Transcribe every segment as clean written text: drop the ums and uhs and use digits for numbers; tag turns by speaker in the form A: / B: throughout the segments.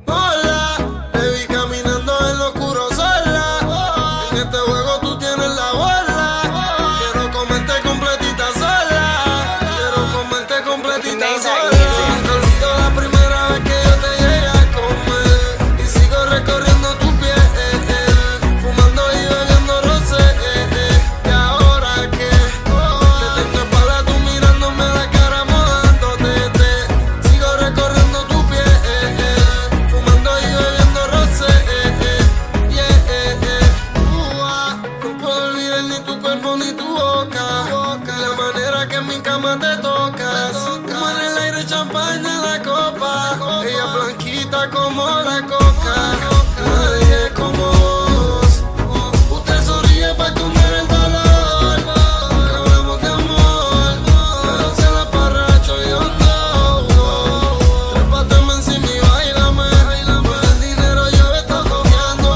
A: Hola, te vi caminando en lo oscuro sola. En este juego tú tienes la bola. Quiero comerte completita sola. Quiero comerte completita sola. Nunca olvido la primera vez que yo te llegué a comer. Y sigo recorriendo tu piel, fumando y bebiendo rosé. Y ahora que te tengo espalda, tú mirándome a la cara, mojándote. Sigo recorriendo tu piel, fumando y bebiendo rosé. No puedo olvidar ni tu cuerpo ni tu boca. La manera que en mi cama te tocas. Como en el aire, champaña en la copa. Ella blanquita como la coca. Nadie como vos. Usted sonríe para esconder el dolor. Nunca hablamos de amor, pero se la parracho yo no. Trépateme encima y bailame. Por el dinero yo me estoy copiando.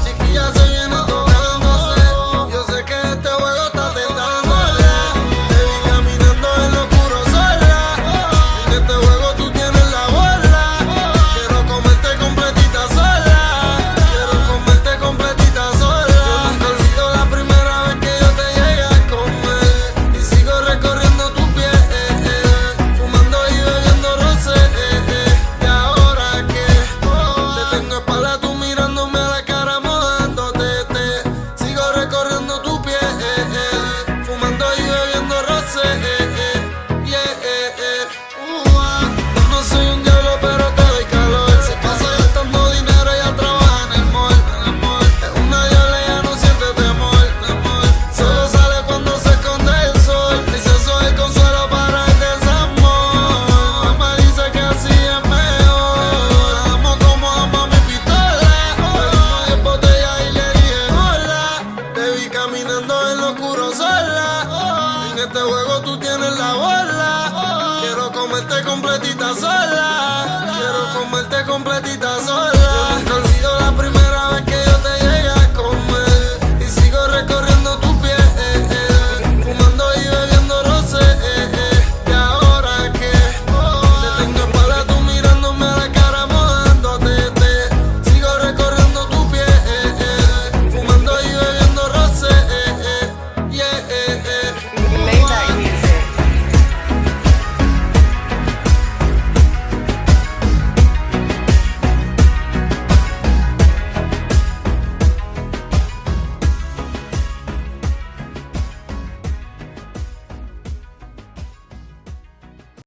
A: Chiquilla se viene tocándose. Yo sé que este juego está tentándole. Te vi caminando en lo oscuro sola. En este juego tú tienes la bola. Quiero comerte completita sola. Quiero comerte completita sola. Yo nunca olvido la primera vez que yo te llegué a comer. Y sigo recorriendo tu piel, fumando y bebiendo rosé. Y ahora que te tengo espalda, tú mirándome a la cara, mojándote. Sigo recorriendo tu piel, fumando y bebiendo rosé. Yo no soy un diablo, pero te doy calor. Se pasa gastando dinero, ella trabaja en el mall. Es una diabla, ella no siente temor. Solo sale cuando se esconde el sol. Dice soy el consuelo para el desamor. Mamá dice que así es mejor. La amo como amo a mi pistola. Pedimos 10 botellas y le dije hola. Te vi caminando en lo oscuro sola. En este juego tú tienes la bola. Quiero comerte completita sola. Quiero comerte completita sola.